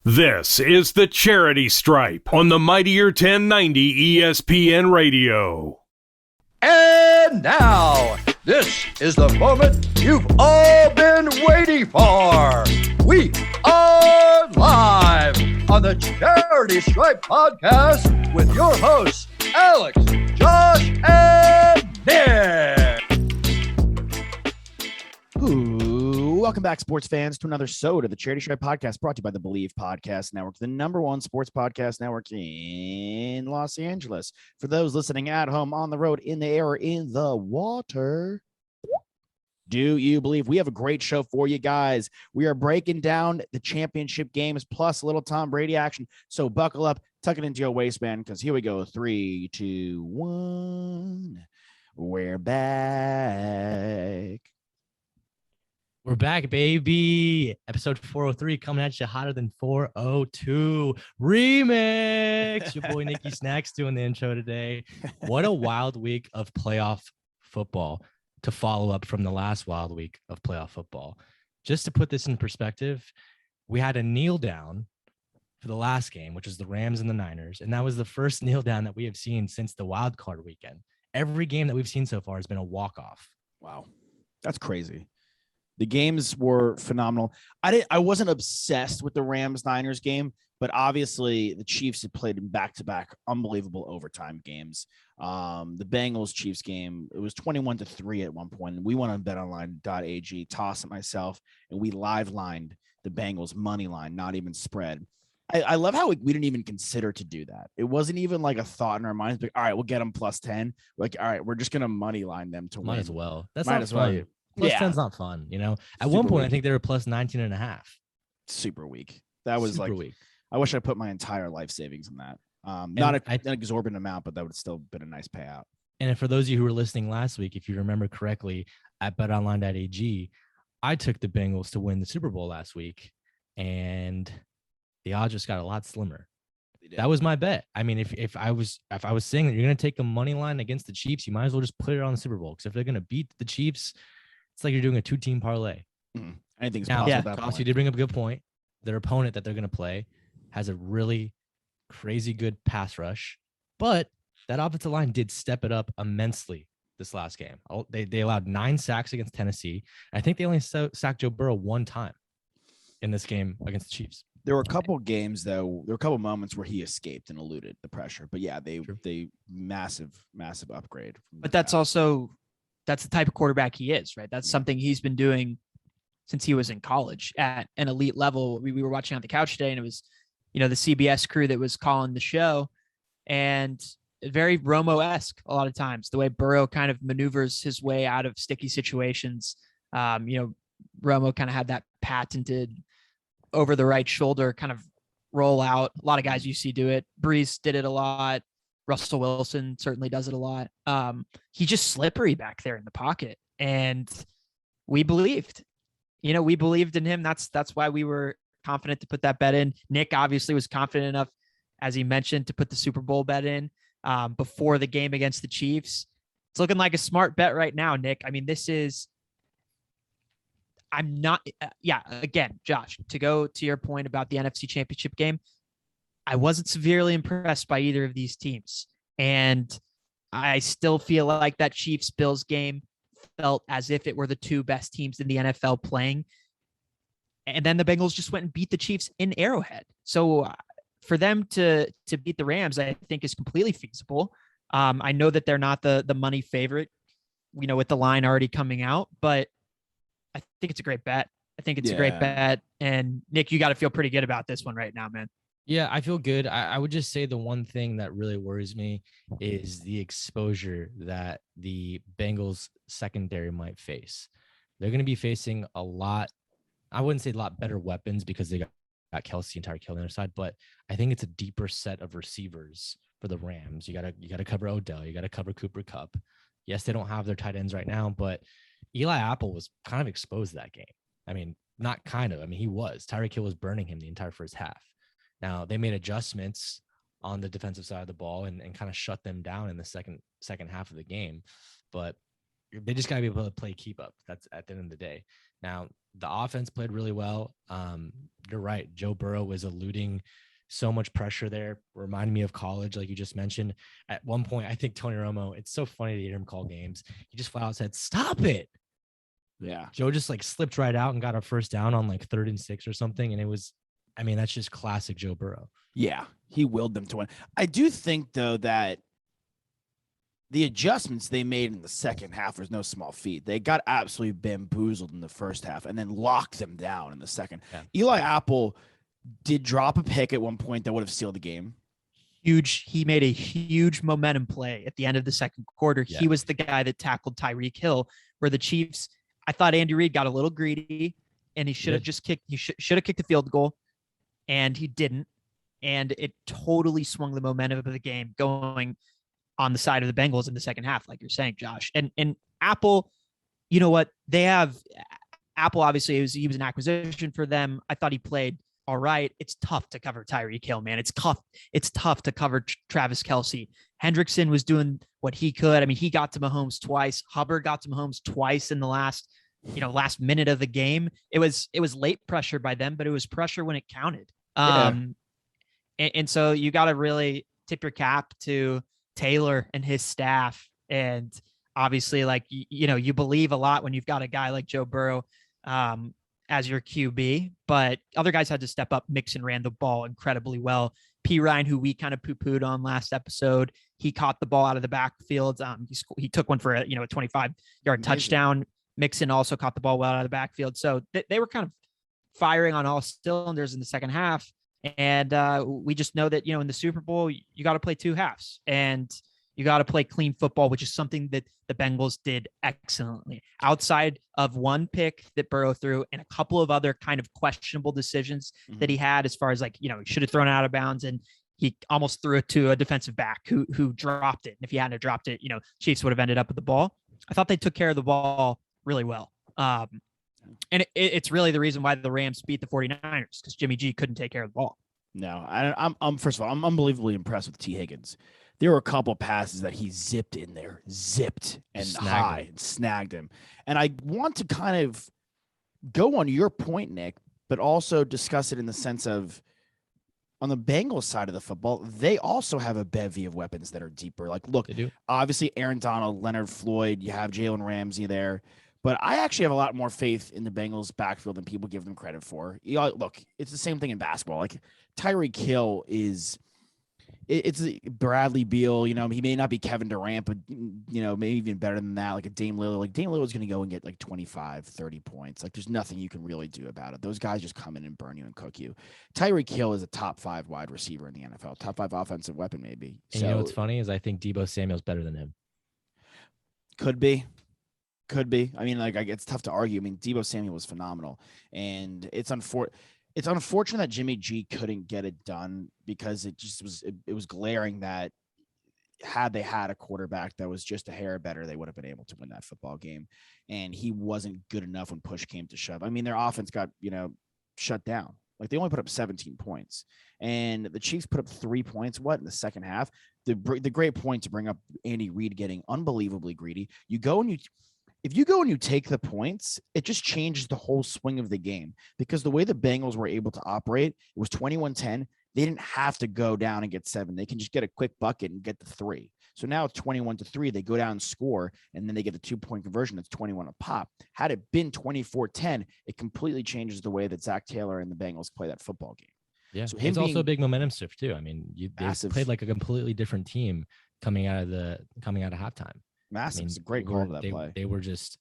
This is the Charity Stripe on the Mightier 1090 ESPN Radio. And now, this is the moment you've all been waiting for. We are live on the Charity Stripe podcast with your hosts, Alex, Josh, and Nick. Welcome back, sports fans, to another episode of the Charity Stripe podcast brought to you by the Believe Podcast Network, the #1 sports podcast network in Los Angeles. For those listening at home, on the road, in the air, or in the water, do you believe? We have a great show for you guys. We are breaking down the championship games plus a little Tom Brady action. So buckle up, tuck it into your waistband, because here we go. 3, 2, 1. We're back. We're back, baby. Episode 403 coming at you hotter than 402. Remix. Your boy Nikki Snacks doing the intro today. What a wild week of playoff football to follow up from the last wild week of playoff football. Just to put this in perspective, we had a kneel down for the last game, which was the Rams and the Niners. And that was the first kneel down that we have seen since the wild card weekend. Every game that we've seen so far has been a walk-off. Wow. That's crazy. The games were phenomenal. I wasn't obsessed with the Rams-Niners game, but obviously the Chiefs had played in back-to-back unbelievable overtime games. The Bengals-Chiefs game, it was 21-3 at one point. We went on betonline.ag, tossed it myself, and we live-lined the Bengals money line, not even spread. I love how we didn't even consider to do that. It wasn't even like a thought in our minds, like, all right, we'll get them plus 10. Like, all right, we're just going to money line them to win. Might as well. That's Might not as fun. well. Plus 10's not fun, you know. At one point, I think they were plus 19.5. Super weak. That was Super like weak. I wish I put my entire life savings in that. Not an exorbitant amount, but that would still been a nice payout. And for those of you who were listening last week, if you remember correctly, at betonline.ag, I took the Bengals to win the Super Bowl last week, and the odds just got a lot slimmer. That was my bet. I mean, if I was saying that you're going to take a money line against the Chiefs, you might as well just put it on the Super Bowl, because if they're going to beat the Chiefs, it's like you're doing a 2-team parlay. Anything's now, possible. Yeah, Koss, you did bring up a good point. Their opponent that they're going to play has a really crazy good pass rush, but that offensive line did step it up immensely this last game. They allowed 9 sacks against Tennessee. I think they only sacked Joe Burrow one time in this game against the Chiefs. There were a couple games, though. There were a couple moments where he escaped and eluded the pressure. But yeah, they massive upgrade. But that's also the type of quarterback he is, right? That's something he's been doing since he was in college at an elite level. We were watching on the couch today, and it was, the CBS crew that was calling the show, and very Romo-esque a lot of times, the way Burrow kind of maneuvers his way out of sticky situations. Romo kind of had that patented over the right shoulder kind of roll out. A lot of guys you see do it. Breeze did it a lot. Russell Wilson certainly does it a lot. He's just slippery back there in the pocket. And we believed in him. That's why we were confident to put that bet in. Nick obviously was confident enough, as he mentioned, to put the Super Bowl bet in before the game against the Chiefs. It's looking like a smart bet right now, Nick. I mean, again, Josh, to go to your point about the NFC Championship game, I wasn't severely impressed by either of these teams. And I still feel like that Chiefs-Bills game felt as if it were the two best teams in the NFL playing. And then the Bengals just went and beat the Chiefs in Arrowhead. So for them to beat the Rams, I think is completely feasible. I know that they're not the money favorite, with the line already coming out, but I think it's a great bet. I think it's a great bet. And Nick, you got to feel pretty good about this one right now, man. Yeah, I feel good. I would just say the one thing that really worries me is the exposure that the Bengals secondary might face. They're going to be facing a lot. I wouldn't say a lot better weapons, because they got Kelsey and Tyreek Hill on the other side, but I think it's a deeper set of receivers for the Rams. You gotta cover Odell. You gotta cover Cooper Kupp. Yes, they don't have their tight ends right now, but Eli Apple was kind of exposed that game. I mean, not kind of. I mean, he was. Tyreek Hill was burning him the entire first half. Now, they made adjustments on the defensive side of the ball and kind of shut them down in the second half of the game. But they just got to be able to play keep up. That's at the end of the day. Now, the offense played really well. You're right. Joe Burrow was eluding so much pressure there. Reminded me of college, like you just mentioned. At one point, I think Tony Romo, it's so funny to hear him call games. He just flat out said, "Stop it." Yeah. Joe just like slipped right out and got a first down on like 3rd and 6 or something. And it was, I mean, that's just classic Joe Burrow. Yeah, he willed them to win. I do think, though, that the adjustments they made in the second half was no small feat. They got absolutely bamboozled in the first half and then locked them down in the second. Yeah. Eli Apple did drop a pick at one point that would have sealed the game. He made a huge momentum play at the end of the second quarter. Yeah. He was the guy that tackled Tyreek Hill, where the Chiefs, I thought Andy Reid got a little greedy and he should have just kicked. He should have kicked the field goal, and he didn't. And it totally swung the momentum of the game going on the side of the Bengals in the second half, like you're saying, Josh. And Apple, you know what? They have Apple, obviously, he was an acquisition for them. I thought he played all right. It's tough to cover Tyreek Hill, man. It's tough to cover Travis Kelce. Hendrickson was doing what he could. I mean, he got to Mahomes twice. Hubbard got to Mahomes twice in the last minute of the game. It was late pressure by them, but it was pressure when it counted. And so you got to really tip your cap to Taylor and his staff. And obviously, like, you believe a lot when you've got a guy like Joe Burrow as your QB, but other guys had to step up. Mixon ran the ball incredibly well. P. Ryan, who we kind of poo-pooed on last episode, he caught the ball out of the backfield. He took one for a 25-yard touchdown. Mixon also caught the ball well out of the backfield. So they were kind of firing on all cylinders in the second half. And we just know that, in the Super Bowl, you got to play 2 halves and you got to play clean football, which is something that the Bengals did excellently. Outside of one pick that Burrow threw and a couple of other kind of questionable decisions that he had, as far as he should have thrown it out of bounds, and he almost threw it to a defensive back who dropped it. And if he hadn't dropped it, Chiefs would have ended up with the ball. I thought they took care of the ball really well. And it's really the reason why the Rams beat the 49ers, because Jimmy G couldn't take care of the ball. No, I'm first of all, I'm unbelievably impressed with T. Higgins. There were a couple of passes that he zipped in there, and snagged him. And I want to kind of go on your point, Nick, but also discuss it in the sense of, on the Bengals side of the football, they also have a bevy of weapons that are deeper. Like, look, obviously Aaron Donald, Leonard Floyd, you have Jalen Ramsey there. But I actually have a lot more faith in the Bengals backfield than people give them credit for. Look, it's the same thing in basketball. Like, Tyreek Hill it's Bradley Beal. He may not be Kevin Durant, but, maybe even better than that. Like a Dame Lillard. Like, Dame Lillard's going to go and get like 25, 30 points. Like, there's nothing you can really do about it. Those guys just come in and burn you and cook you. Tyreek Hill is a top 5 wide receiver in the NFL. Top 5 offensive weapon, maybe. And what's funny is I think Deebo Samuel's better than him. Could be. I mean, it's tough to argue. I mean, Deebo Samuel was phenomenal, and it's unfortunate that Jimmy G couldn't get it done, because it was glaring that had they had a quarterback that was just a hair better, they would have been able to win that football game. And he wasn't good enough when push came to shove. I mean, their offense got, shut down. Like, they only put up 17 points, and the Chiefs put up 3 points. In the second half? The great point to bring up Andy Reid getting unbelievably greedy. If you go and you take the points, it just changes the whole swing of the game, because the way the Bengals were able to operate, it was 21-10. They didn't have to go down and get 7. They can just get a quick bucket and get the 3. So now it's 21-3. They go down and score, and then they get the 2-point conversion. It's 21 a pop. Had it been 24-10, it completely changes the way that Zach Taylor and the Bengals play that football game. Yeah, so it's also a big momentum shift too. I mean, they played like a completely different team coming out of halftime. Massive. I mean, it's a great call to that play. They were just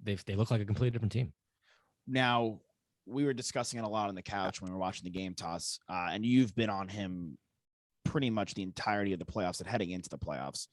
they look like a completely different team. Now, we were discussing it a lot on the couch when we were watching the game, Toss, and you've been on him pretty much the entirety of the playoffs and heading into the playoffs.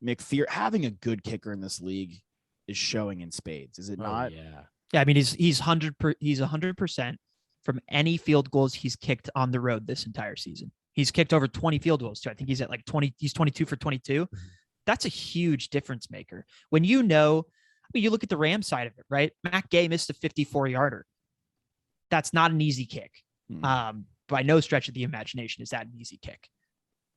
McPherson, having a good kicker in this league is showing in spades, is it not? Yeah. I mean, he's 100% from any field goals he's kicked on the road this entire season. He's kicked over 20 field goals too. I think he's at like 20. He's 22 for 22. Mm-hmm. That's a huge difference maker. When you look at the Rams side of it, right? Matt Gay missed a 54-yarder. That's not an easy kick. By no stretch of the imagination is that an easy kick.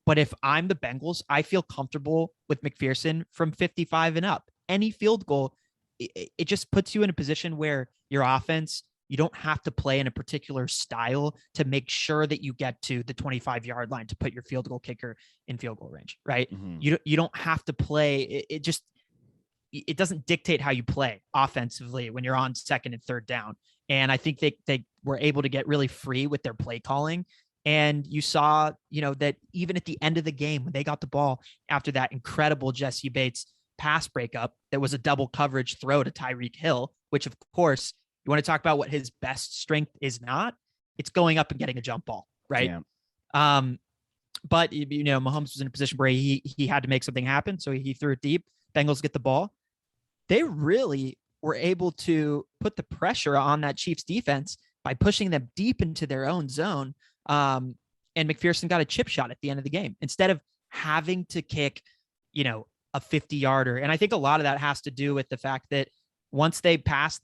But if I'm the Bengals, I feel comfortable with McPherson from 55 and up. Any field goal it just puts you in a position where your offense, you don't have to play in a particular style to make sure that you get to the 25-yard line to put your field goal kicker in field goal range, right? Mhm. You don't have to play. It doesn't dictate how you play offensively when you're on second and third down. And I think they were able to get really free with their play calling. And you saw, that even at the end of the game, when they got the ball after that incredible Jesse Bates pass breakup, that was a double coverage throw to Tyreek Hill, which of course, you want to talk about what his best strength is not, it's going up and getting a jump ball, right? Yeah. But Mahomes was in a position where he had to make something happen. So he threw it deep. Bengals get the ball. They really were able to put the pressure on that Chiefs defense by pushing them deep into their own zone. And McPherson got a chip shot at the end of the game instead of having to kick, a 50-yarder. And I think a lot of that has to do with the fact that once they passed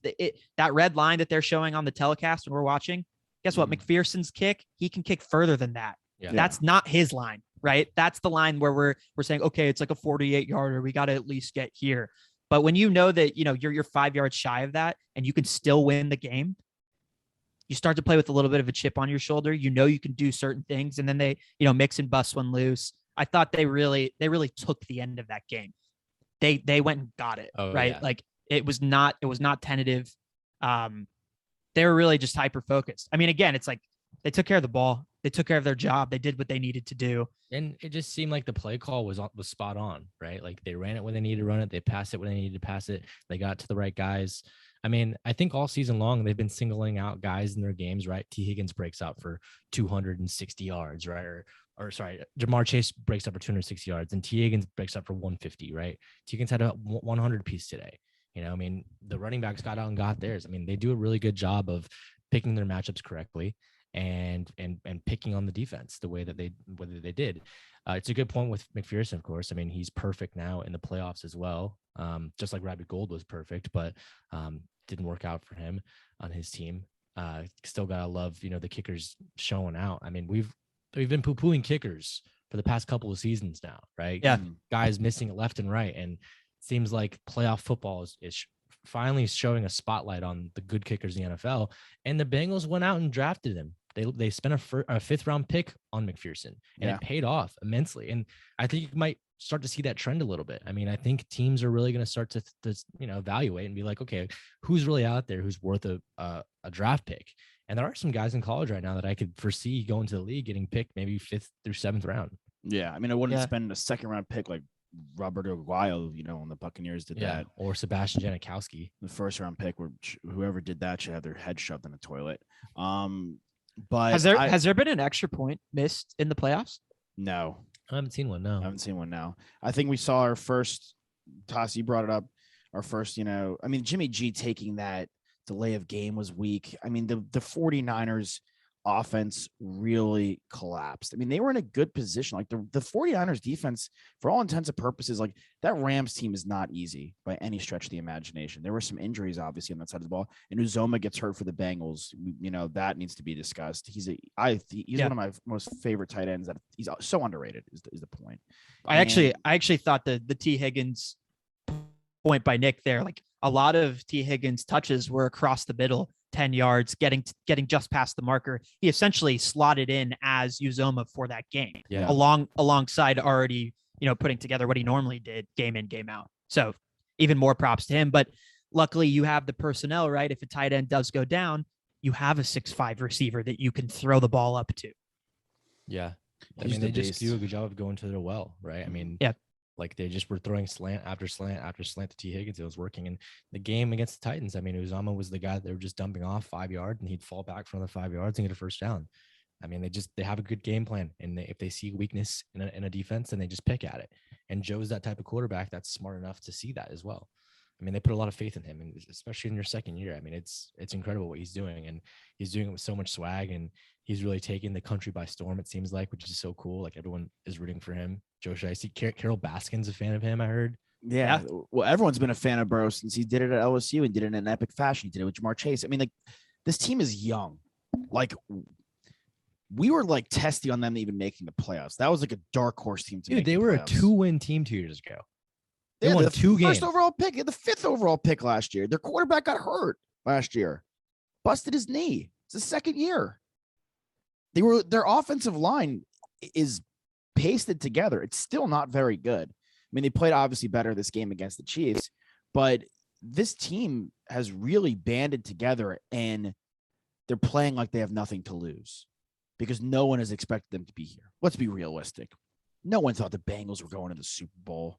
that red line that they're showing on the telecast when we're watching, guess what? McPherson's kick, he can kick further than that. Yeah. That's not his line, right? That's the line where we're saying, okay, it's like a 48-yarder. We got to at least get here. But when you know that, you're 5 yards shy of that and you can still win the game, you start to play with a little bit of a chip on your shoulder. You can do certain things. And then they, mix and bust one loose. I thought they really took the end of that game. They went and got it, right? Yeah. Like it was not tentative. They were really just hyper focused. I mean, again, it's like they took care of the ball. They took care of their job. They did what they needed to do. And it just seemed like the play call was spot on, right? Like they ran it when they needed to run it. They passed it when they needed to pass it. They got to the right guys. I mean, I think all season long, they've been singling out guys in their games, right? T. Higgins breaks out for 260 yards, right? Or sorry, Jamar Chase breaks up for 260 yards and T. Higgins breaks up for 150, right? T. Higgins had a 100 piece today. I mean, the running backs got out and got theirs. I mean, they do a really good job of picking their matchups correctly and picking on the defense the way that they did. It's a good point with McPherson, of course. I mean, he's perfect now in the playoffs as well. Just like Rabbit Gold was perfect, but didn't work out for him on his team. Still gotta love, the kickers showing out. I mean, we've been poo-pooing kickers for the past couple of seasons now, right? Yeah. Guys missing it left and right. And it seems like playoff football is finally showing a spotlight on the good kickers in the NFL. And the Bengals went out and drafted him. They spent a fifth round pick on McPherson, and it paid off immensely. And I think you might start to see that trend a little bit. I mean, I think teams are really going to start to evaluate and be like, okay, who's really out there who's worth a draft pick? And there are some guys in college right now that I could foresee going to the league getting picked maybe 5th through 7th round. Yeah, I mean, I wouldn't spend a second round pick like Roberto Aguayo, when the Buccaneers did that, or Sebastian Janikowski. The first round pick, where whoever did that should have their head shoved in a toilet. But has there been an extra point missed in the playoffs? No, I haven't seen one. No, I haven't seen one. Now, I think we saw our first. Toss, you brought it up. Our first, I mean, Jimmy G taking that delay of game was weak. I mean, the 49ers offense really collapsed. I mean, they were in a good position. Like the 49ers defense, for all intents and purposes, like that Rams team is not easy by any stretch of the imagination. There were some injuries, obviously, on that side of the ball. And Uzoma gets hurt for the Bengals. That needs to be discussed. He's one of my most favorite tight ends. That he's so underrated is the point. I actually thought the T. Higgins point by Nick there, like a lot of T. Higgins touches were across the middle, 10 yards, getting just past the marker. He essentially slotted in as Uzoma for that game, alongside already, putting together what he normally did game in, game out. So even more props to him. But luckily you have the personnel, right? If a tight end does go down, you have a 6'5" receiver that you can throw the ball up to. Yeah. I mean, they just do a good job of going to their well, right? I mean, like they just were throwing slant after slant after slant to T. Higgins. It was working. And the game against the Titans, I mean, Uzama was the guy that they were just dumping off 5 yards and he'd fall back for another 5 yards and get a first down. I mean, they have a good game plan. And if they see weakness in a defense, then they just pick at it. And Joe's that type of quarterback that's smart enough to see that as well. I mean, they put a lot of faith in him, and especially in your second year. I mean, it's incredible what he's doing, and he's doing it with so much swag, and he's really taking the country by storm, it seems like, which is so cool. Like everyone is rooting for him. Joe Shiesty, Carol Baskin's a fan of him, I heard. Yeah. Well, everyone's been a fan of Burrow since he did it at LSU and did it in an epic fashion. He did it with Jamar Chase. I mean, like this team is young. Like we were like testy on them even making the playoffs. That was like a dark horse team. Dude, they were a 2-win team 2 years ago. They had won the 2 games. First overall pick. They had the 5th overall pick last year. Their quarterback got hurt last year, busted his knee. It's the second year. Their offensive line is pasted together. It's still not very good. I mean, they played obviously better this game against the Chiefs, but this team has really banded together and they're playing like they have nothing to lose because no one has expected them to be here. Let's be realistic. No one thought the Bengals were going to the Super Bowl.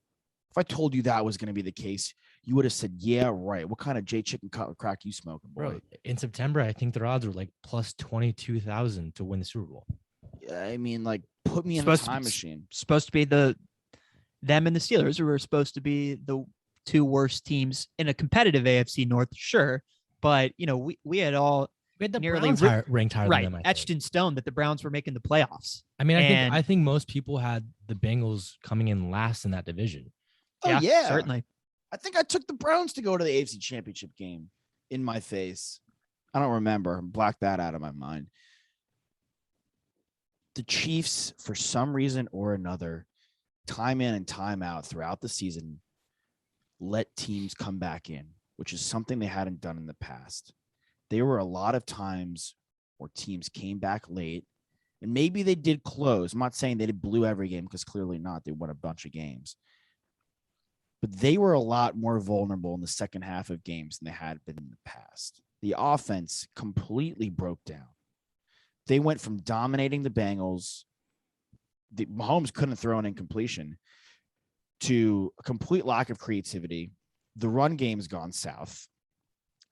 If I told you that was going to be the case, you would have said, yeah, right. What kind of J chicken crack you smoking, boy? Bro, in September, I think their odds were like plus 22,000 to win the Super Bowl. I mean, like, put me in a time machine. Supposed to be them and the Steelers were supposed to be the 2 worst teams in a competitive AFC North, sure. But, we had the nearly Browns ranked higher right, than them, etched in stone that the Browns were making the playoffs. I mean, I think most people had the Bengals coming in last in that division. Oh, yeah. Certainly. I think I took the Browns to go to the AFC Championship game in my face. I don't remember. Black that out of my mind. The Chiefs, for some reason or another, time in and time out throughout the season, let teams come back in, which is something they hadn't done in the past. There were a lot of times where teams came back late, and maybe they did close. I'm not saying they blew every game because clearly not. They won a bunch of games. But they were a lot more vulnerable in the second half of games than they had been in the past. The offense completely broke down. They went from dominating the Bengals, Mahomes couldn't throw an incompletion, to a complete lack of creativity. The run game's gone south.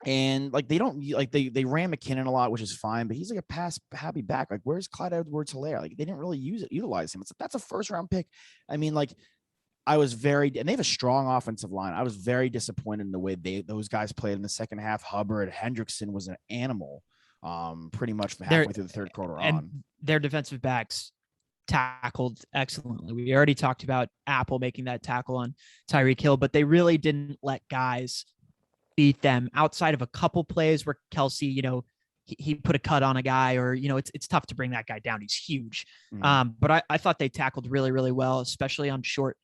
And they ran McKinnon a lot, which is fine, but he's like a pass happy back. Like, where's Clyde Edwards-Helaire? Like, they didn't really utilize him. That's a first round pick. I mean, I was and they have a strong offensive line. I was very disappointed in the way those guys played in the second half. Hubbard, Hendrickson was an animal, pretty much from halfway through the third quarter on. And their defensive backs tackled excellently. We already talked about Apple making that tackle on Tyreek Hill, but they really didn't let guys beat them outside of a couple plays where Kelsey, he put a cut on a guy, or, it's tough to bring that guy down. He's huge. Mm-hmm. But I thought they tackled really, really well, especially on short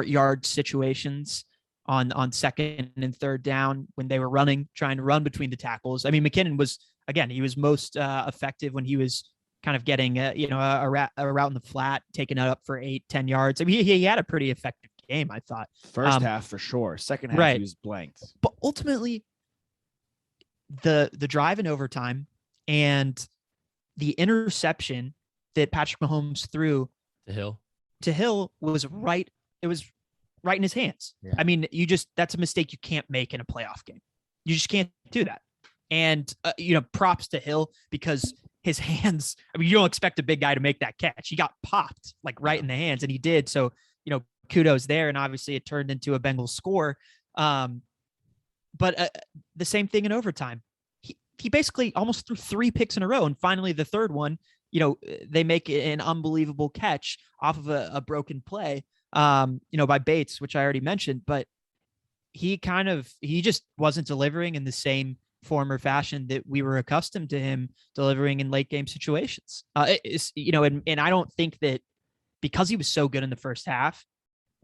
yard situations on second and third down when they were trying to run between the tackles. I mean, McKinnon was, again, he was most effective when he was kind of getting a route in the flat, taking it up for 8-10 yards. I mean, he had a pretty effective game, I thought. First half for sure. Second half, right. He was blanked. But ultimately, the drive in overtime and the interception that Patrick Mahomes threw to Hill was right. It was right in his hands. Yeah. I mean, that's a mistake you can't make in a playoff game. You just can't do that. And, props to Hill because his hands, I mean, you don't expect a big guy to make that catch. He got popped right in the hands, and he did. So, kudos there. And obviously it turned into a Bengals score. But the same thing in overtime. He basically almost threw 3 picks in a row. And finally, the third one, they make an unbelievable catch off of a broken play, by Bates, which I already mentioned. But he just wasn't delivering in the same form or fashion that we were accustomed to him delivering in late game situations. And I don't think that because he was so good in the first half,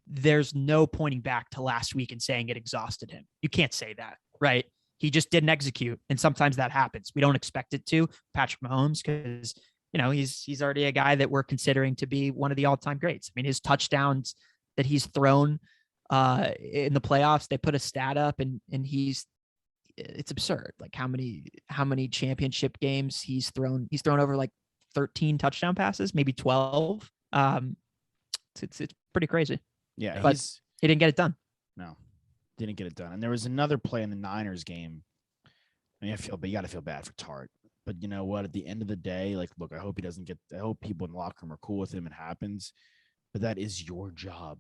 there's no pointing back to last week and saying it exhausted him. You can't say that, right? He just didn't execute. And sometimes that happens. We don't expect it to. Patrick Mahomes, because, he's already a guy that we're considering to be one of the all-time greats. I mean, his touchdowns that he's thrown in the playoffs, they put a stat up and it's absurd. Like how many championship games he's thrown over 13 touchdown passes, maybe 12. It's pretty crazy. Yeah, but he didn't get it done. No, didn't get it done. And there was another play in the Niners game. I mean, you got to feel bad for Tart. But you know what? At the end of the day, look, I hope I hope people in the locker room are cool with him. It happens. But that is your job.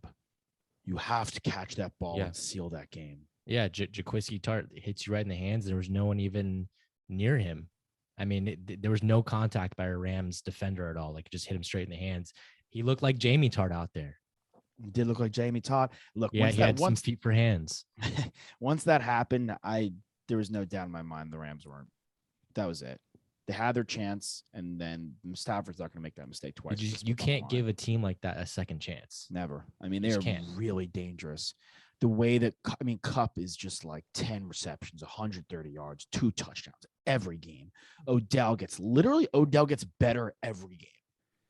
You have to catch that ball and seal that game. Yeah, Jaquiski Tart hits you right in the hands. There was no one even near him. I mean, there was no contact by a Rams defender at all. It just hit him straight in the hands. He looked like Jamie Tart out there. He did look like Jamie Tart. Look, yeah, he had some feet for hands. Once that happened, there was no doubt in my mind the Rams weren't. That was it. They had their chance, and then Stafford's not going to make that mistake twice. You can't give a team like that a second chance. Never. I mean, they Just are can't. really dangerous. The way that Cup is just like 10 receptions, 130 yards, 2 touchdowns every game. Odell gets better every game.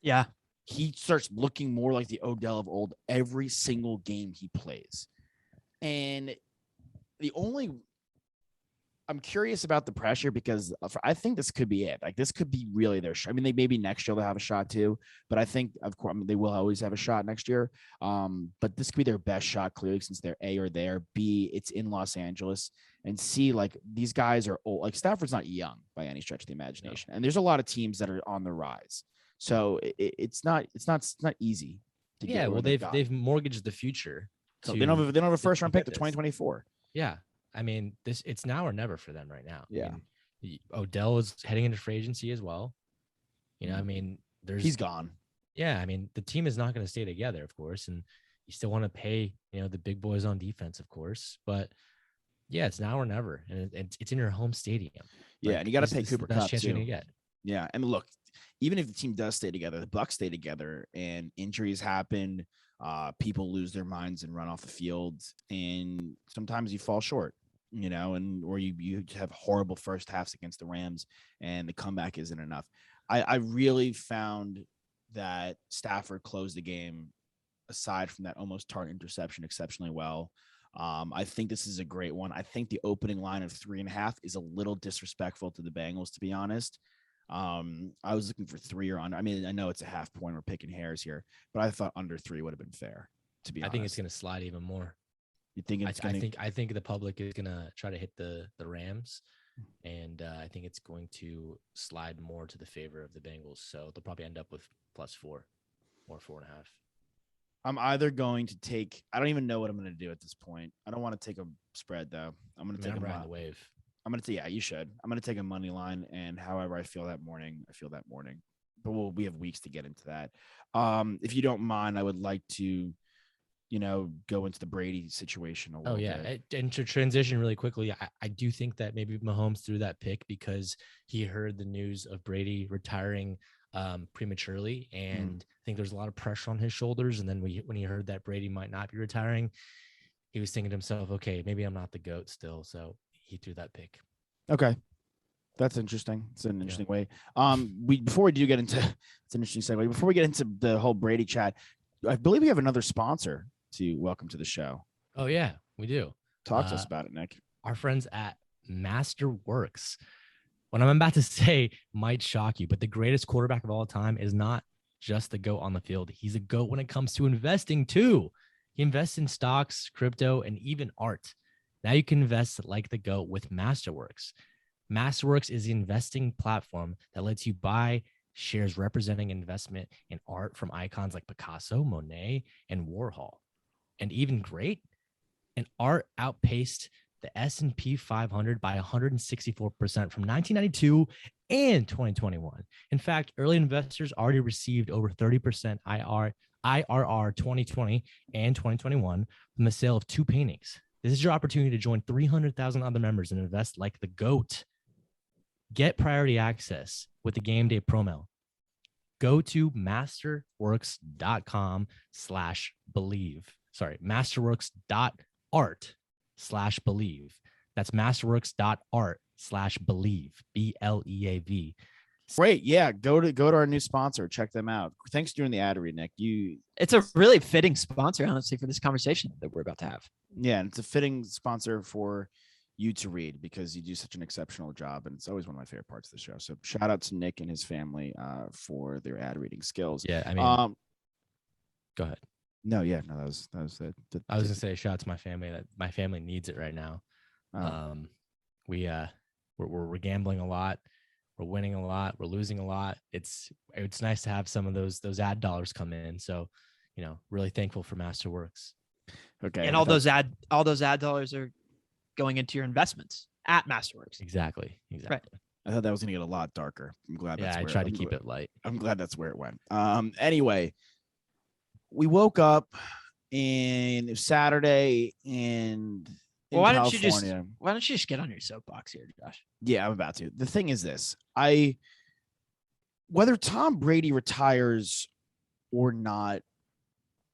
Yeah. He starts looking more like the Odell of old every single game he plays. And I'm curious about the pressure because I think this could be it. Like this could be really their shot. I mean, maybe next year they'll have a shot too, but I think of course they will always have a shot next year. But this could be their best shot clearly since they're A or there. B, it's in Los Angeles, and C, like these guys are old. Like Stafford's not young by any stretch of the imagination, and there's a lot of teams that are on the rise. So it's not easy. Yeah, well they've mortgaged the future. So they don't have a first round pick to this. 2024. Yeah. I mean, it's now or never for them right now. Yeah. I mean, Odell is heading into free agency as well. You know, I mean, he's gone. Yeah. I mean, the team is not going to stay together, of course. And you still want to pay, the big boys on defense, of course. But yeah, it's now or never. And it's in your home stadium. Yeah. Like, and you got to pay Cooper Kupp chance too. you're going to get. Yeah. And look, even if the team does stay together, the Bucs stay together and injuries happen. People lose their minds and run off the field. And sometimes you fall short. Or you have horrible first halves against the Rams and the comeback isn't enough. I really found that Stafford closed the game, aside from that almost tart interception, exceptionally well. I think this is a great one. I think the opening line of 3.5 is a little disrespectful to the Bengals, to be honest. I was looking for 3 or under. I mean, I know it's a half point. We're picking hairs here, but I thought under 3 would have been fair, to be honest. I think it's going to slide even more. You think it's going to? I think the public is going to try to hit the Rams, and I think it's going to slide more to the favor of the Bengals. So they'll probably end up with +4 or 4.5. I'm either going to take. I don't even know what I'm going to do at this point. I don't want to take a spread though. I'm going to take a the wave. I'm going to. Yeah, you should. I'm going to take a money line, and however I feel that morning, I feel that morning. But we have weeks to get into that. If you don't mind, I would like to. Go into the Brady situation a little bit. And to transition really quickly, I do think that maybe Mahomes threw that pick because he heard the news of Brady retiring prematurely, and I think there's a lot of pressure on his shoulders. And then when he heard that Brady might not be retiring, he was thinking to himself, okay, maybe I'm not the GOAT still. So he threw that pick. Okay. That's interesting. It's an interesting way. Before we do get into, it's an interesting segue. Before we get into the whole Brady chat, I believe we have another sponsor to welcome to the show. Oh yeah, we do. Talk to us about it, Nick. Our friends at Masterworks. What I'm about to say might shock you, but the greatest quarterback of all time is not just the GOAT on the field. He's a GOAT when it comes to investing too. He invests in stocks, crypto, and even art. Now you can invest like the GOAT with Masterworks. Masterworks is the investing platform that lets you buy shares representing investment in art from icons like Picasso, Monet, and Warhol. And even great, and art outpaced the S&P 500 by 164% from 1992 and 2021. In fact, early investors already received over 30% IRR 2020 and 2021 from the sale of 2 paintings. This is your opportunity to join 300,000 other members and invest like the GOAT. Get priority access with the game day promo. Go to masterworks.com/believe. Sorry, masterworks.art/believe. That's masterworks.art/believe. BLEAV. Great. Yeah. Go to our new sponsor. Check them out. Thanks for doing the ad read, Nick. It's a really fitting sponsor, honestly, for this conversation that we're about to have. Yeah. And it's a fitting sponsor for you to read because you do such an exceptional job. And it's always one of my favorite parts of the show. So shout out to Nick and his family for their ad reading skills. Yeah. I mean, go ahead. No, yeah, no, that was I was gonna say shout out to my family. That my family needs it right now. We're gambling a lot, we're winning a lot, we're losing a lot. It's nice to have some of those ad dollars come in. So, really thankful for Masterworks. Okay, and all those ad dollars are going into your investments at Masterworks. Exactly. Right. I thought that was gonna get a lot darker. I'm glad. I tried to keep it light. I'm glad that's where it went. Anyway. We woke up and it was Saturday and in why don't you California. just get on your soapbox here, Josh? Yeah, I'm about to. The thing is this: whether Tom Brady retires or not,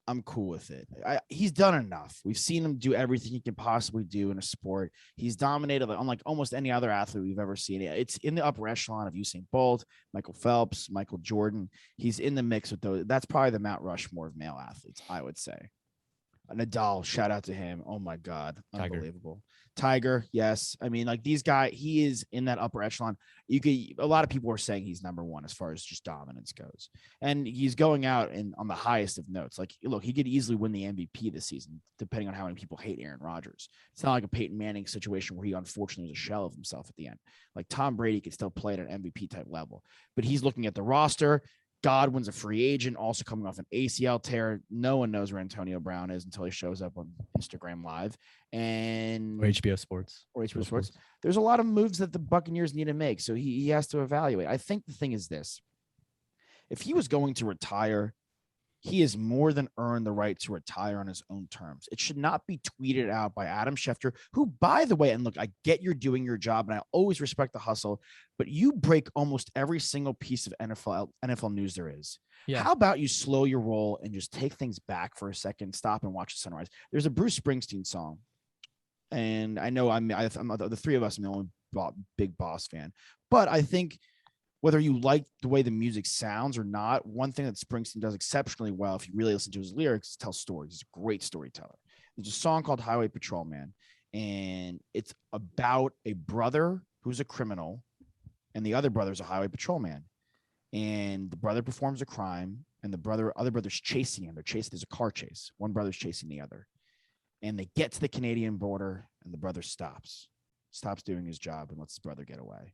I'm cool with it. He's done enough. We've seen him do everything he can possibly do in a sport. He's dominated unlike almost any other athlete we've ever seen. It's in the upper echelon of Usain Bolt, Michael Phelps, Michael Jordan. He's in the mix with those. That's probably the Mount Rushmore of male athletes, I would say. Nadal, shout out to him. Oh my God. Unbelievable. Tiger, yes. I mean, like these guys, he is in that upper echelon. A lot of people are saying he's number one as far as just dominance goes. And he's going out and on the highest of notes. Like, look, he could easily win the MVP this season, depending on how many people hate Aaron Rodgers. It's not like a Peyton Manning situation where he unfortunately was a shell of himself at the end. Like Tom Brady could still play at an MVP type level, but he's looking at the roster. Godwin's a free agent, also coming off an ACL tear. No one knows where Antonio Brown is until he shows up on Instagram Live and Or HBO Sports. There's a lot of moves that the Buccaneers need to make, so he has to evaluate. I think the thing is this: if he was going to retire, he has more than earned the right to retire on his own terms. It should not be tweeted out by Adam Schefter, who, by the way, and look, I get you're doing your job, and I always respect the hustle, but you break almost every single piece of NFL news there is. Yeah. How about you slow your roll and just take things back for a second, stop and watch the sunrise? There's a Bruce Springsteen song, and I know I'm the three of us, I'm the only big Boss fan, but I think whether you like the way the music sounds or not, one thing that Springsteen does exceptionally well, if you really listen to his lyrics, is tell stories. He's a great storyteller. There's a song called Highway Patrolman, and it's about a brother who's a criminal, and the other brother's a highway patrolman. And the brother performs a crime, and the other brother's chasing him. There's a car chase. One brother's chasing the other. And they get to the Canadian border, and the brother stops doing his job and lets his brother get away.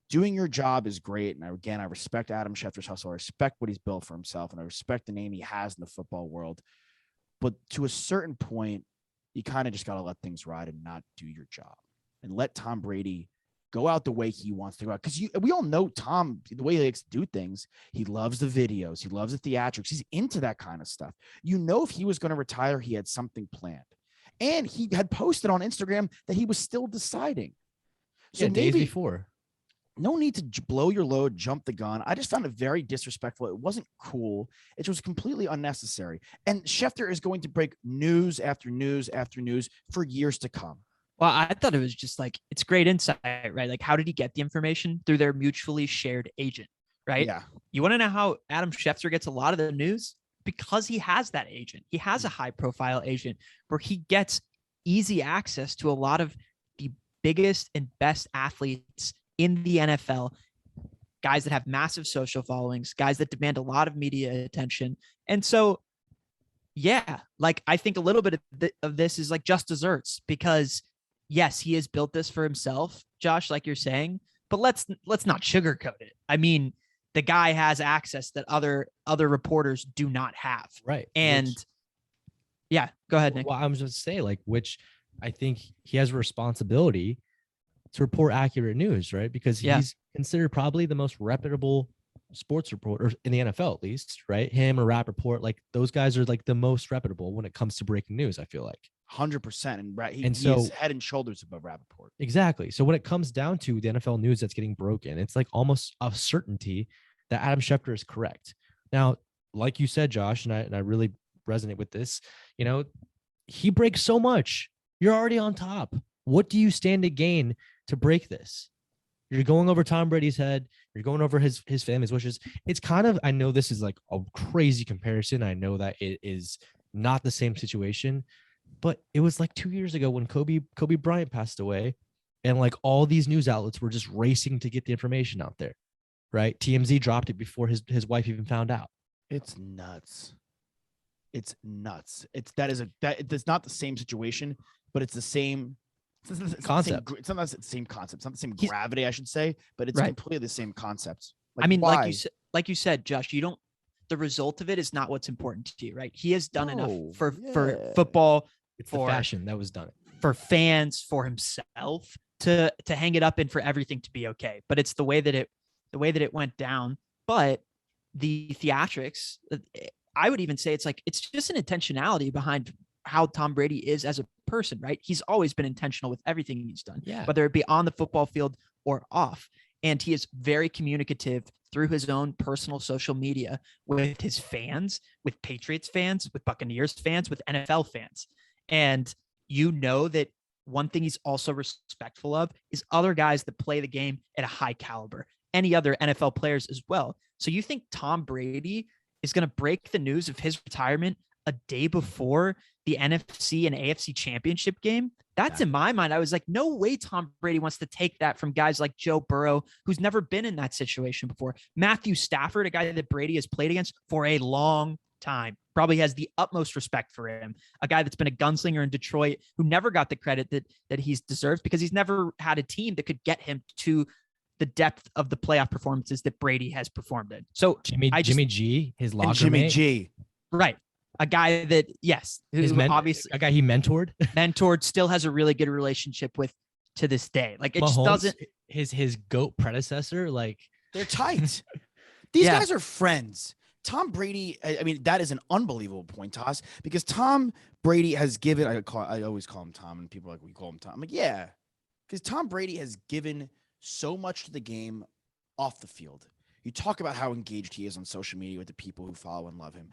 Doing your job is great. And I respect Adam Schefter's hustle. I respect what he's built for himself, and I respect the name he has in the football world. But to a certain point, you kind of just got to let things ride and not do your job and let Tom Brady go out the way he wants to go out. Because we all know Tom, the way he likes to do things. He loves the videos. He loves the theatrics. He's into that kind of stuff. You know, if he was going to retire, he had something planned. And he had posted on Instagram that he was still deciding. So days before. No need to blow your load, jump the gun. I just found it very disrespectful. It wasn't cool. It was completely unnecessary. And Schefter is going to break news after news after news for years to come. Well, I thought it was just like, it's great insight, right? Like, how did he get the information? Through their mutually shared agent, right? Yeah. You want to know how Adam Schefter gets a lot of the news? Because he has that agent. He has a high profile agent where he gets easy access to a lot of the biggest and best athletes in the NFL, guys that have massive social followings, guys that demand a lot of media attention. And so, yeah, like I think a little bit of this is like just desserts, because yes, he has built this for himself, Josh, like you're saying, but let's not sugarcoat it. I mean, the guy has access that other reporters do not have. Right. And yeah, go ahead, Nick. Well, I was just say, like, which I think he has a responsibility to report accurate news, right? Because he's considered probably the most reputable sports reporter in the NFL, at least, right? Him or Rappaport, like those guys are like the most reputable when it comes to breaking news, I feel like. 100%. He so is head and shoulders above Rappaport. Exactly. So when it comes down to the NFL news that's getting broken, it's like almost a certainty that Adam Schefter is correct. Now, like you said, Josh, and I really resonate with this, you know, he breaks so much. You're already on top. What do you stand to gain to break this? You're going over Tom Brady's head. You're going over his family's wishes. It's kind of, I know this is like a crazy comparison. I know that it is not the same situation, but it was like 2 years ago when Kobe Bryant passed away, and like all these news outlets were just racing to get the information out there, right? TMZ dropped it before his wife even found out. It's nuts. It's nuts. It's not the same situation, but it's the same concept. It's not the same concept. It's not the same gravity, I should say, but it's completely the same concept. Like, I mean, why? like you said, Josh, the result of it is not what's important to you, right? He has done enough for football. It's the fashion that was done. For fans, for himself to hang it up and for everything to be okay. But it's the way that it went down. But the theatrics, I would even say it's just an intentionality behind how Tom Brady is as a person, right? He's always been intentional with everything he's done, Yeah. whether it be on the football field or off. And he is very communicative through his own personal social media with his fans, with Patriots fans, with Buccaneers fans, with NFL fans. And you know that one thing he's also respectful of is other guys that play the game at a high caliber, any other NFL players as well. So you think Tom Brady is going to break the news of his retirement a day before the NFC and AFC championship game? That's in my mind. I was like, no way Tom Brady wants to take that from guys like Joe Burrow, who's never been in that situation before. Matthew Stafford, a guy that Brady has played against for a long time, probably has the utmost respect for him. A guy that's been a gunslinger in Detroit who never got the credit that he's deserved because he's never had a team that could get him to the depth of the playoff performances that Brady has performed in. So Jimmy G, his locker Jimmy mate, G. right. A guy that, yes, who obviously a guy he mentored, still has a really good relationship with to this day. Like it Mahomes, just doesn't. His GOAT predecessor, like They're tight. These Yeah. guys are friends. Tom Brady, I mean, that is an unbelievable point toss because Tom Brady has given, I always call him Tom, and people are like, we call him Tom. I'm like, yeah, because Tom Brady has given so much to the game off the field. You talk about how engaged he is on social media with the people who follow and love him,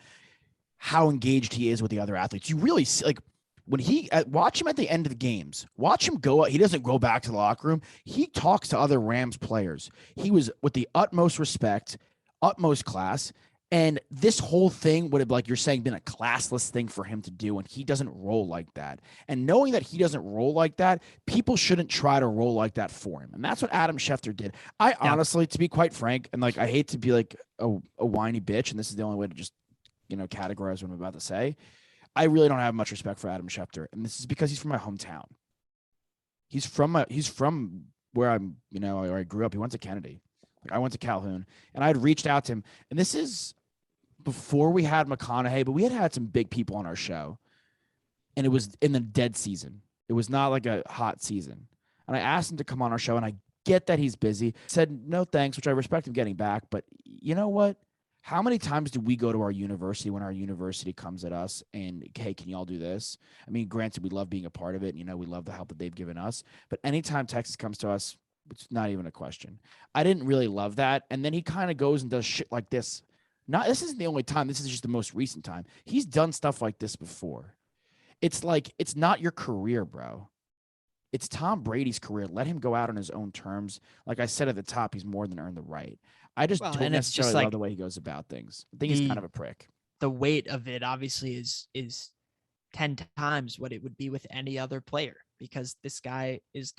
how engaged he is with the other athletes. You really see, like, when watch him at the end of the games, watch him go. He doesn't go back to the locker room. He talks to other Rams players. He was with the utmost respect, utmost class. And this whole thing would have, like you're saying, been a classless thing for him to do. And he doesn't roll like that. And knowing that he doesn't roll like that, people shouldn't try to roll like that for him. And that's what Adam Schefter did. Honestly, to be quite frank, and like, I hate to be like a whiny bitch, and this is the only way to just, categorize what I'm about to say. I really don't have much respect for Adam Schefter. And this is because he's from my hometown. He's from where I'm, where I grew up. He went to Kennedy. Like, I went to Calhoun, and I had reached out to him. And this is before we had McConaughey, but we had some big people on our show, and it was in the dead season. It was not like a hot season. And I asked him to come on our show, and I get that he's busy. Said no thanks, which I respect him getting back. But you know what? How many times do we go to our university when our university comes at us and, hey, can you all do this? I mean, granted, we love being a part of it. We love the help that they've given us. But anytime Texas comes to us, it's not even a question. I didn't really love that. And then he kind of goes and does shit like this. This isn't the only time. This is just the most recent time. He's done stuff like this before. It's like, it's not your career, bro. It's Tom Brady's career. Let him go out on his own terms. Like I said at the top, he's more than earned the right. I just don't necessarily love the way he goes about things. I think he's kind of a prick. The weight of it obviously is 10 times what it would be with any other player, because this guy is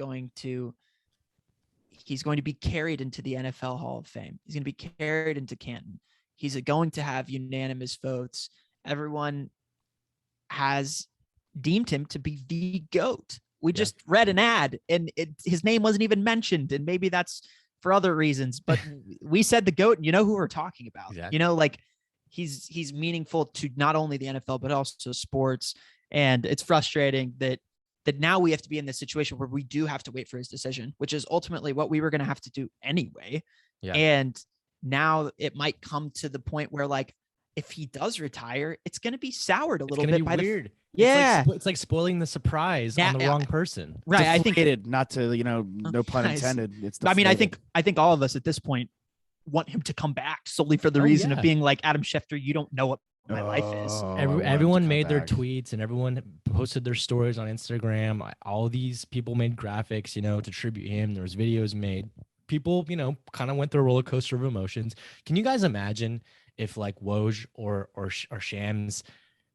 he's going to be carried into the NFL Hall of Fame. He's going to be carried into Canton. He's going to have unanimous votes. Everyone has deemed him to be the GOAT. We just read an ad and his name wasn't even mentioned. And maybe that's for other reasons, but we said the GOAT, and you know who we're talking about. Exactly. Like he's meaningful to not only the NFL, but also sports. And it's frustrating that now we have to be in this situation where we do have to wait for his decision, which is ultimately what we were going to have to do anyway. Yeah. And now it might come to the point where, like, if he does retire, it's going to be soured a little bit by weird. Yeah. It's like spoiling the surprise on the wrong person. Right. I think not to, no pun intended. It's I mean, I think all of us at this point want him to come back solely for the reason of being like, Adam Schefter, you don't know what my life is. Everyone made their tweets and everyone posted their stories on Instagram. All these people made graphics, to tribute him. There was videos made. People, kind of went through a roller coaster of emotions. Can you guys imagine if like Woj or Shams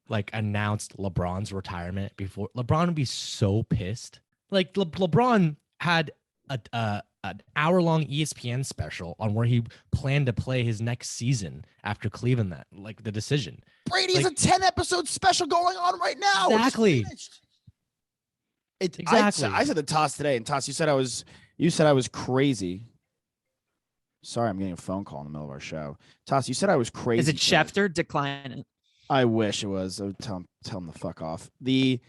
like announced LeBron's retirement before? LeBron would be so pissed. Like LeBron had an hour-long ESPN special on where he planned to play his next season after Cleveland, the decision. Brady has a 10-episode special going on right now. Exactly. Exactly. I said to Toss today, and Toss, you said I was crazy. Sorry, I'm getting a phone call in the middle of our show. Toss, you said I was crazy. Is it Schefter? Decline it. I wish it was. I would tell him the fuck off. The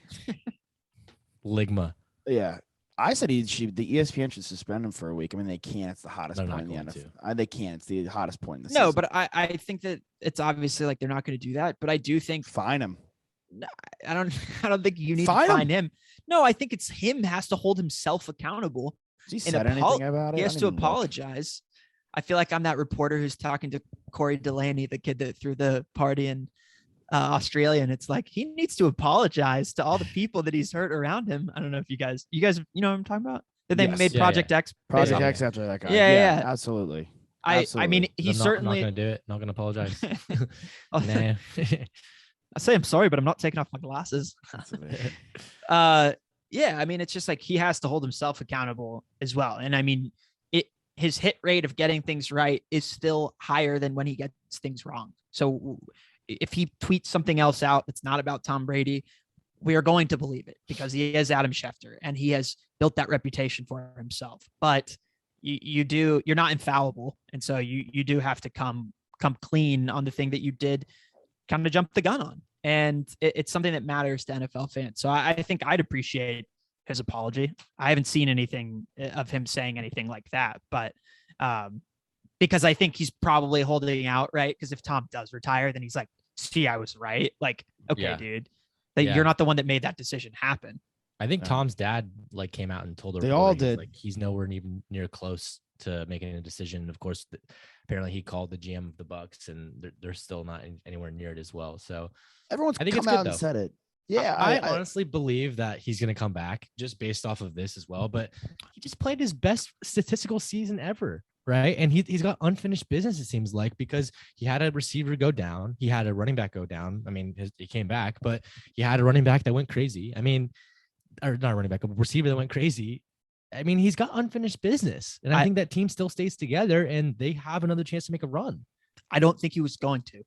Ligma. Yeah. I said the ESPN should suspend him for a week. I mean, they can't. It's the hottest point in the NFL. They can't. It's the hottest point in the season. No, but I think that it's obviously like they're not going to do that. But I do think fine him. I don't I don't think you need Fine to him. find him. No, I think it's him has to hold himself accountable. Has he And said anything about it? he I has didn't to even look. apologize. I feel like I'm that reporter who's talking to Corey Delaney, the kid that threw the party in Australia, and it's like he needs to apologize to all the people that he's hurt around him. I don't know if you guys you know what I'm talking about? That they Yes. made Yeah, Project X. Project Yeah. X after that guy. Yeah, yeah. Absolutely. I mean, he I'm not certainly. gonna do it. Not gonna apologize. Oh, Nah. I say I'm sorry, but I'm not taking off my glasses. Yeah, I mean, it's just like he has to hold himself accountable as well. And I mean, his hit rate of getting things right is still higher than when he gets things wrong. So if he tweets something else out that's not about Tom Brady, we are going to believe it because he is Adam Schefter and he has built that reputation for himself. But you're not infallible, and so you do have to come clean on the thing that you did kind of jump the gun on. And it's something that matters to NFL fans. So I think I'd appreciate his apology. I haven't seen anything of him saying anything like that, but because I think he's probably holding out, right? Because if Tom does retire, then he's like, see, I was right. Like, okay, Yeah. dude, that Yeah. you're not the one that made that decision happen. I think Yeah. Tom's dad like came out and told the They reporter, all he's did. like he's nowhere even near close to making a decision. Of course, apparently he called the GM of the Bucks, and they're still not anywhere near it as well. So Everyone's I think come it's out good, and though. said it. Yeah, I honestly believe that he's going to come back just based off of this as well. But he just played his best statistical season ever, right? And he's got unfinished business, it seems like, because he had a receiver go down. He had a running back go down. I mean, he came back, but he had a running back that went crazy. I mean, or not a running back, a receiver that went crazy. I mean, he's got unfinished business. And I think that team still stays together and they have another chance to make a run. I don't think he was going to.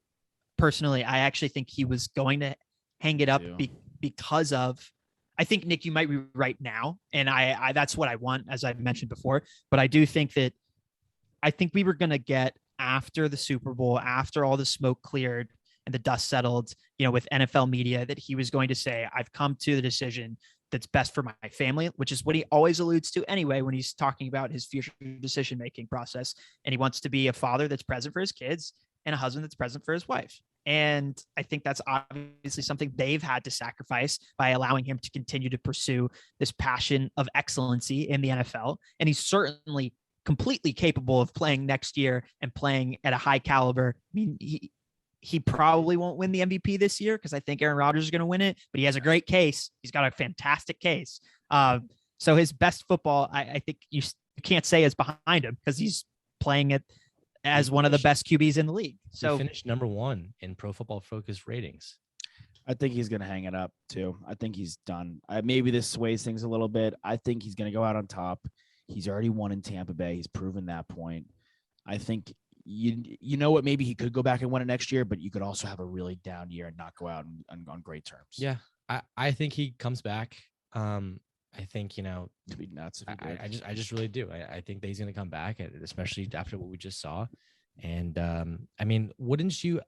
Personally, I actually think he was going to hang it up because of, I think, Nick, you might be right now. And I that's what I want, as I mentioned before. But I do think that I think we were going to get after the Super Bowl, after all the smoke cleared and the dust settled, you know, with NFL media, that he was going to say, I've come to the decision that's best for my family, which is what he always alludes to anyway when he's talking about his future decision-making process. And he wants to be a father that's present for his kids and a husband that's present for his wife. And I think that's obviously something they've had to sacrifice by allowing him to continue to pursue this passion of excellency in the NFL. And he's certainly completely capable of playing next year and playing at a high caliber. I mean, he probably won't win the MVP this year because I think Aaron Rodgers is going to win it, but he has a great case. He's got a fantastic case. So his best football, I think you can't say is behind him because he's playing it as one of the best QBs in the league. So he finished number 1 in Pro Football Focus ratings. I think he's going to hang it up too. I think he's done. Maybe this sways things a little bit. I think he's going to go out on top. He's already won in Tampa Bay. He's proven that point. I think you know what? Maybe he could go back and win it next year, but you could also have a really down year and not go out on great terms. Yeah, I think he comes back. I think, you know, It'd be nuts. I just really do. I think that he's going to come back, especially after what we just saw. And I mean, wouldn't you?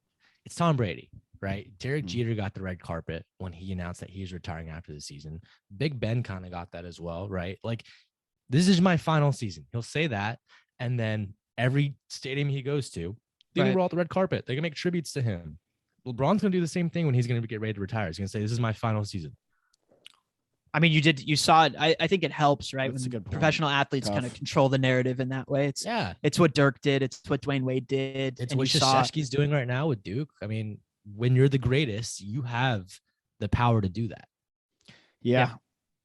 It's Tom Brady, right? Derek Jeter got the red carpet when he announced that he's retiring after the season. Big Ben kind of got that as well, right? Like, this is my final season. He'll say that, and then every stadium he goes to, they're gonna roll out the red carpet. They're gonna make tributes to him. LeBron's gonna do the same thing when he's gonna get ready to retire. He's gonna say, "This is my final season." I mean, you saw it. I think it helps, right? That's a good point. Professional athletes kind of control the narrative in that way. It's what Dirk did. It's what Dwayne Wade did. It's what Krzyzewski's doing right now with Duke. I mean, when you're the greatest, you have the power to do that. Yeah.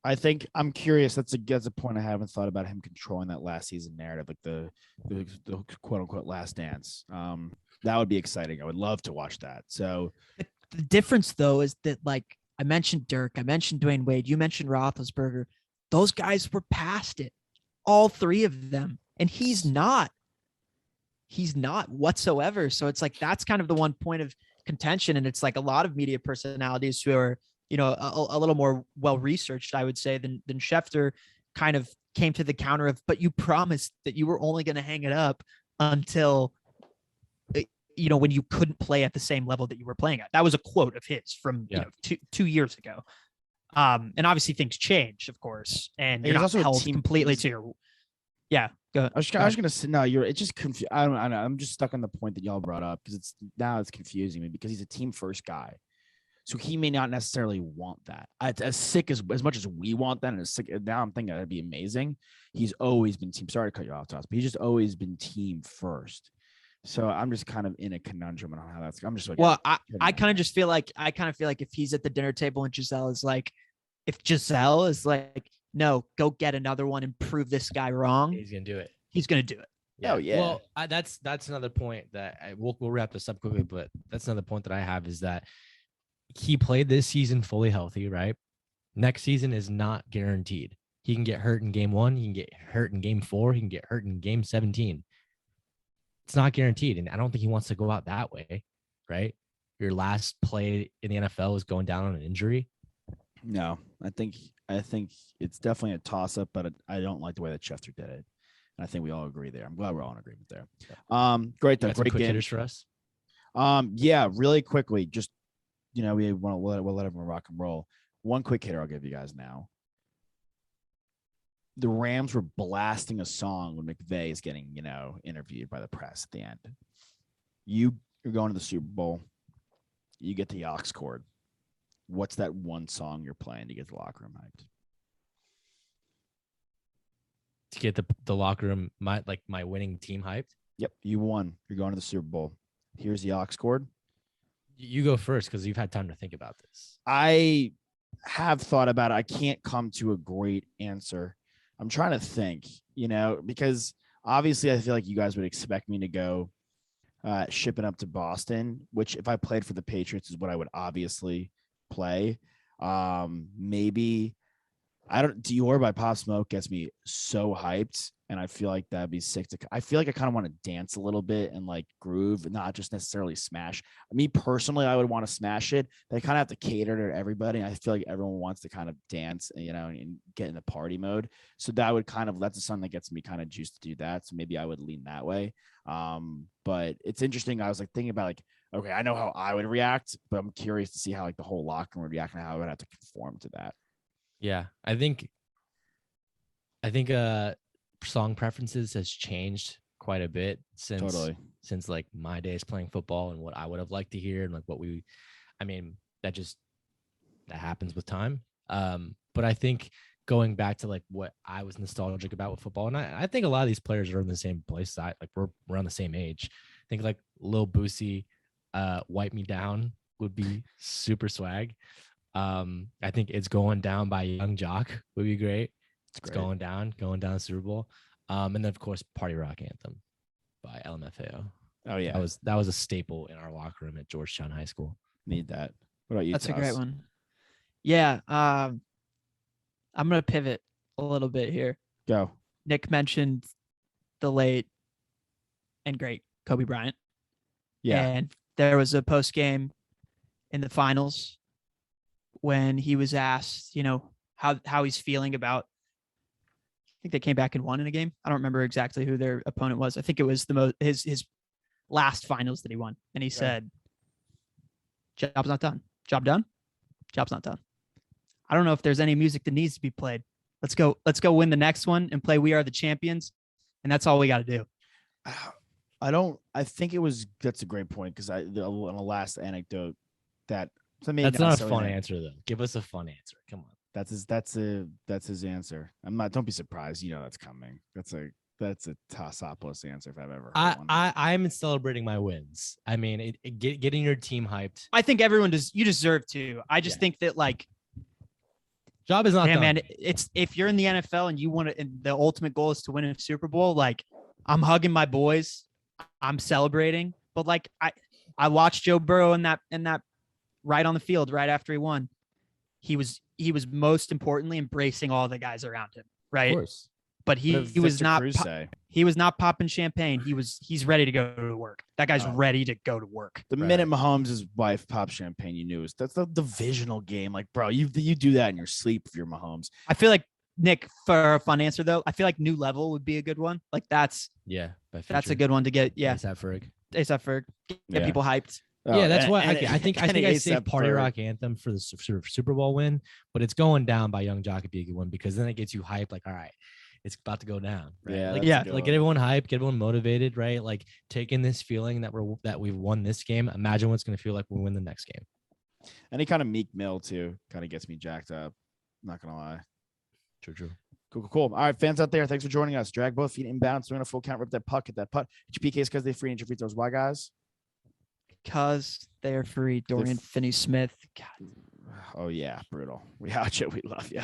I think I'm curious. That's a point I haven't thought about, him controlling that last season narrative, like the quote unquote last dance. That would be exciting. I would love to watch that. So the difference though is that, like, I mentioned Dirk, I mentioned Dwayne Wade, you mentioned Roethlisberger. Those guys were past it, all three of them, and he's not whatsoever. So it's like that's kind of the one point of contention, and it's like a lot of media personalities who are, you know, a little more well researched, I would say, than Schefter kind of came to the counter of, but you promised that you were only going to hang it up until, you know, when you couldn't play at the same level that you were playing at. That was a quote of his from you know, two years ago. And obviously things change, of course, and you're not also held completely to your. Yeah, go ahead. I was gonna say no. It's just confused. I don't know. I'm just stuck on the point that y'all brought up because it's confusing me because he's a team first guy. So he may not necessarily want that. As sick as much as we want that, and as sick now, I'm thinking that'd be amazing. He's always been team. Sorry to cut you off, Toss, but he's just always been team first. So I'm just kind of in a conundrum on how that's. I'm just like, Well, I kind of just feel like if he's at the dinner table and Giselle is like, if Giselle is like, no, go get another one and prove this guy wrong, He's gonna do it. he's gonna do it. Oh, yeah. Well, that's another point that we'll wrap this up quickly, but that's another point that I have is that he played this season fully healthy, right? Next season is not guaranteed. He can get hurt in game 1. He can get hurt in game 4. He can get hurt in game 17. It's not guaranteed. And I don't think he wants to go out that way, right? Your last play in the NFL is going down on an injury. No, I think it's definitely a toss up, but I don't like the way that Chester did it. And I think we all agree there. I'm glad we're all in agreement there. Great though. Great quick game hitters for us. Yeah, really quickly, just we'll let everyone rock and roll. One quick hitter I'll give you guys now. The Rams were blasting a song when McVay is getting, interviewed by the press at the end. You're going to the Super Bowl. You get the aux cord. What's that one song you're playing to get the locker room hyped? To get the locker room, my winning team hyped. Yep, you won. You're going to the Super Bowl. Here's the aux cord. You go first because you've had time to think about this. I have thought about it. I can't come to a great answer. I'm trying to think, because obviously I feel like you guys would expect me to go shipping up to Boston, which if I played for the Patriots is what I would obviously play. Maybe Dior by Pop Smoke gets me so hyped, and I feel like that'd be sick I feel like I kind of want to dance a little bit and like groove and not just necessarily smash. Me personally, I would want to smash it. They kind of have to cater to everybody. I feel like everyone wants to kind of dance, and get in the party mode. So that would that's a song that gets me kind of juiced to do that. So maybe I would lean that way. But it's interesting. I was like thinking about okay, I know how I would react, but I'm curious to see how the whole locker room would react and how I would have to conform to that. Yeah, I think song preferences has changed quite a bit since like my days playing football and what I would have liked to hear and like that happens with time. But I think going back to like what I was nostalgic about with football, and I think a lot of these players are in the same place. We're around the same age. I think like Lil Boosie, Wipe Me Down would be super swag. I think It's Going Down by Young Jock would be great. It's going down Super Bowl. And then of course Party Rock Anthem by LMFAO. Oh yeah. That was a staple in our locker room at Georgetown High School. Need that. What about you? That's Toss? a great one. Yeah. I'm going to pivot a little bit here. Go. Nick mentioned the late and great Kobe Bryant. Yeah. And there was a post game in the finals when he was asked, how he's feeling about, I think they came back and won in a game. I don't remember exactly who their opponent was. I think it was his last finals that he won. And he said, job's not done. Job done? Job's not done. I don't know if there's any music that needs to be played. Let's go win the next one and play We Are the Champions. And that's all we got to do. I think that's a great point. Cause on the last anecdote that's not a fun answer though. Give us a fun answer. Come on. That's his answer. Don't be surprised. That's coming. That's a Tossopoulos answer if I've ever heard one. I'm celebrating my wins. I mean, getting your team hyped. I think everyone you deserve to. I just think that job is not done. Man, it's if you're in the NFL and you want to, and the ultimate goal is to win a Super Bowl, I'm hugging my boys, I'm celebrating, but I watched Joe Burrow in that right on the field right after he won. He was most importantly embracing all the guys around him, right? Of course. But he was not popping champagne. He's ready to go to work. That guy's ready to go to work. The minute Mahomes' wife popped champagne, you knew that's the divisional game. Bro, you do that in your sleep if you're Mahomes. I feel like Nick, for a fun answer though, I feel like New Level would be a good one. That's a good one to get. Yeah, ASAP Ferg. Get people hyped. Yeah, that's why I think I saved Party Rock Anthem for the sort of Super Bowl win, but It's Going Down by Young Jock would be a good one because then it gets you hyped. All right, it's about to go down. Right? Yeah, get everyone hyped, get everyone motivated, right? Taking this feeling that we've won this game. Imagine what's going to feel like when we win the next game. Any kind of Meek Mill too kind of gets me jacked up. Not gonna lie. True. Cool. All right, fans out there, thanks for joining us. Drag both feet inbound, swing a full count, rip that puck, hit that putt. Hit your PKs because they free and your free throws. Why, guys? Because they're free. Dorian Finney-Smith. God. Oh yeah, brutal. We out you. We love you.